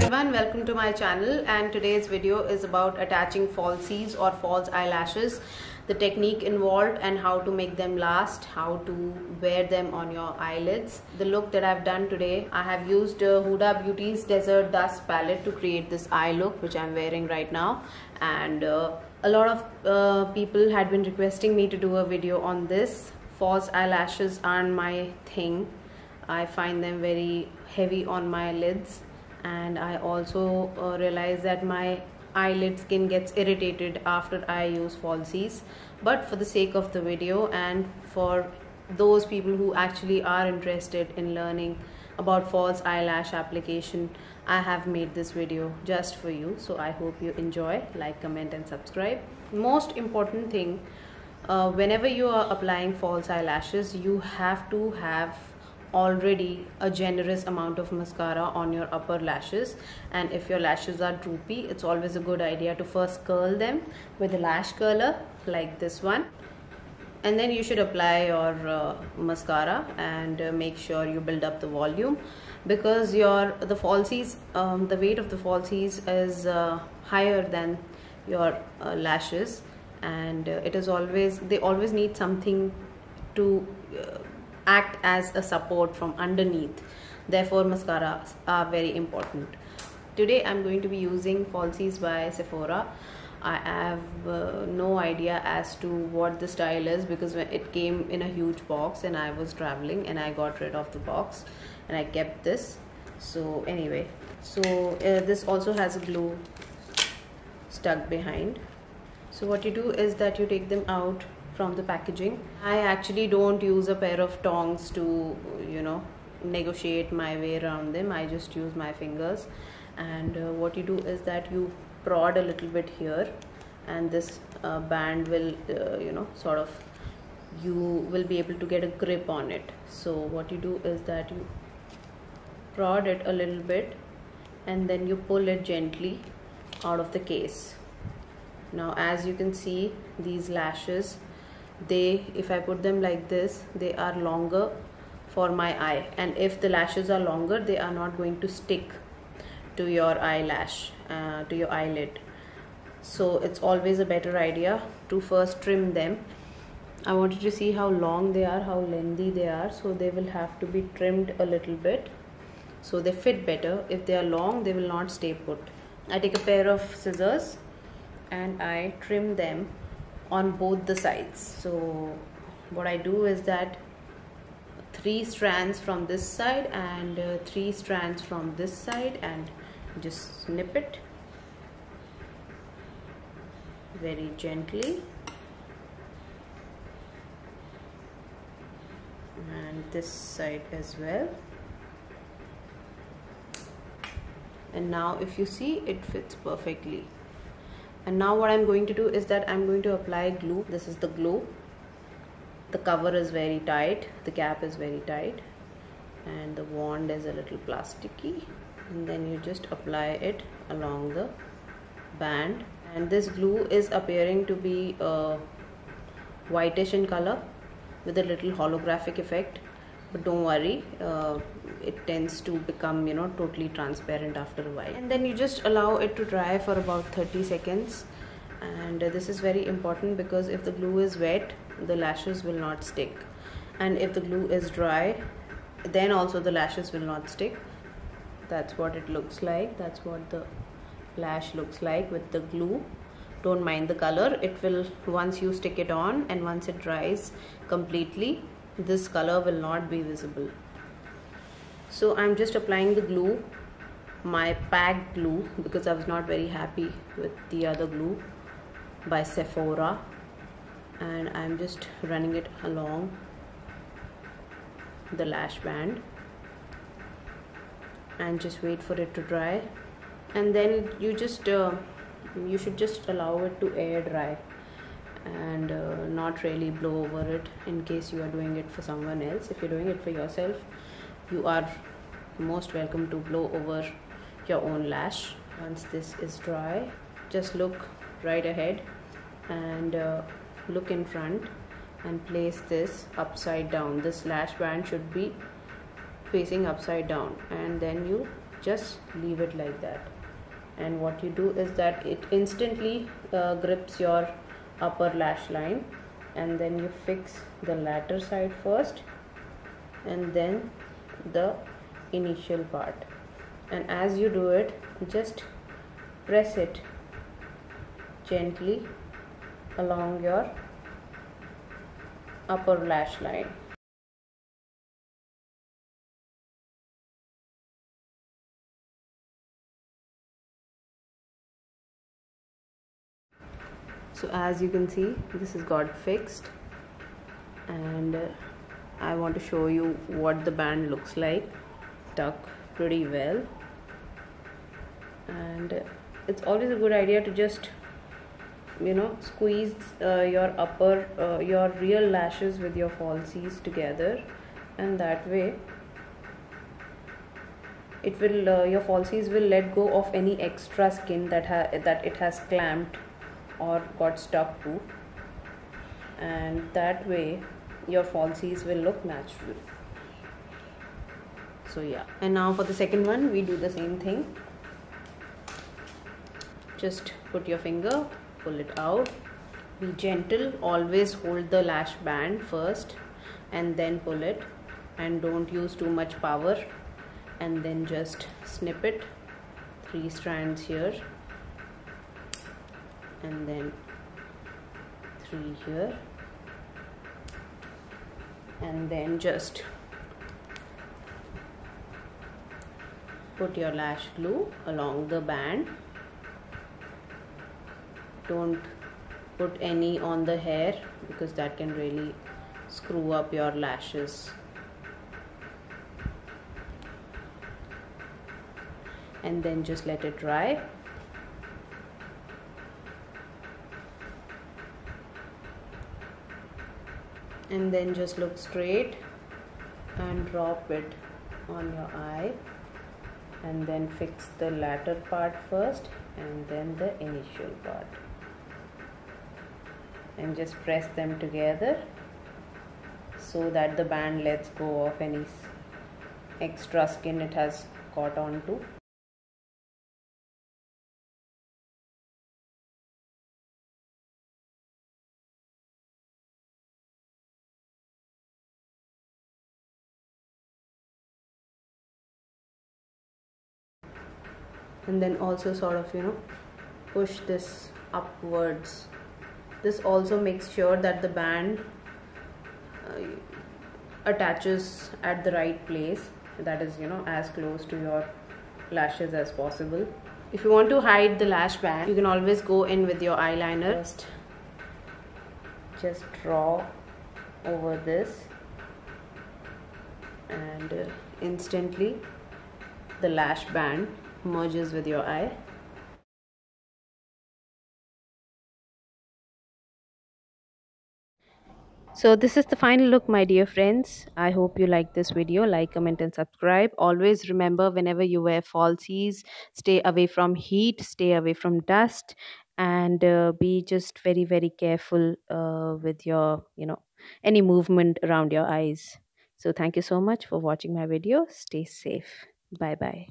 everyone, welcome to my channel, and today's video is about attaching falsies or false eyelashes, the technique involved and how to make them last, how to wear them on your eyelids. The look that I've done today, I have used Huda Beauty's Desert Dust palette to create this eye look which I'm wearing right now, and a lot of people had been requesting me to do a video on this. False eyelashes aren't my thing. I find them very heavy on my lids, and I also realize that my eyelid skin gets irritated after I use falsies. But for the sake of the video and for those people who actually are interested in learning about false eyelash application, I have made this video just for you. So I hope you enjoy. Like, comment and subscribe. Most important thing, whenever you are applying false eyelashes, you have to have already a generous amount of mascara on your upper lashes, and if your lashes are droopy, it's always a good idea to first curl them with a lash curler like this one, and then you should apply your mascara and make sure you build up the volume, because the falsies, the weight of the falsies is higher than your lashes, and they always need something to act as a support from underneath. Therefore mascaras are very important. Today I'm going to be using falsies by Sephora. I have no idea as to what the style is, because when it came in a huge box and I was traveling and I got rid of the box and I kept this. So anyway, this also has a glue stuck behind. So what you do is that you take them out from the packaging. I actually don't use a pair of tongs to, negotiate my way around them. I just use my fingers, and what you do is that you prod a little bit here, and this band will, you will be able to get a grip on it. So what you do is that you prod it a little bit, and then you pull it gently out of the case. Now as you can see, these lashes, if I put them like this, they are longer for my eye, and if the lashes are longer, they are not going to stick to your eyelash, to your eyelid. So it's always a better idea to first trim them. I wanted to see how long they are, how lengthy they are, so they will have to be trimmed a little bit so they fit better. If they are long, they will not stay put. I take a pair of scissors and I trim them on both the sides. So what I do is that 3 strands from this side and 3 strands from this side, and just snip it very gently, and this side as well. And now if you see, it fits perfectly. And now what I'm going to do is that I'm going to apply glue. This is the glue. The cover is very tight, the cap is very tight, and the wand is a little plasticky. And then you just apply it along the band. And this glue is appearing to be whitish in color with a little holographic effect. But don't worry, it tends to become, totally transparent after a while. And then you just allow it to dry for about 30 seconds. And this is very important, because if the glue is wet, the lashes will not stick. And if the glue is dry, then also the lashes will not stick. That's what it looks like. That's what the lash looks like with the glue. Don't mind the color. It will, once you stick it on and once it dries completely, this color will not be visible. So I'm just applying the glue, my packed glue, because I was not very happy with the other glue by Sephora, and I'm just running it along the lash band and just wait for it to dry. And then you should just allow it to air dry and not really blow over it, in case you are doing it for someone else. If you're doing it for yourself, you are most welcome to blow over your own lash. Once this is dry, just look right ahead and look in front and place this upside down. This lash band should be facing upside down, and then you just leave it like that. And what you do is that it instantly grips your upper lash line, and then you fix the latter side first and then the initial part. And as you do it, just press it gently along your upper lash line. So as you can see, this has got fixed, and I want to show you what the band looks like. Stuck pretty well, and it's always a good idea to just squeeze your real lashes with your falsies together, and that way it will your falsies will let go of any extra skin that it has clamped or got stuck to, and that way your falsies will look natural. So yeah, and now for the second one we do the same thing. Just put your finger, pull it out, be gentle, always hold the lash band first and then pull it, and don't use too much power, and then just snip it, 3 strands here and then 3 here, and then just put your lash glue along the band. Don't put any on the hair because that can really screw up your lashes. And then just let it dry. And then just look straight and drop it on your eye, and then fix the latter part first and then the initial part, and just press them together so that the band lets go of any extra skin it has caught onto. And then also sort of push this upwards. This also makes sure that the band attaches at the right place, that is as close to your lashes as possible. If you want to hide the lash band, you can always go in with your eyeliner. Just draw over this, and instantly the lash band merges with your eye. So this is the final look, my dear friends. I hope you like this video. Like, comment and subscribe. Always remember, whenever you wear falsies, stay away from heat, stay away from dust, and be just very, very careful with your any movement around your eyes. So thank you so much for watching my video. Stay safe. Bye bye.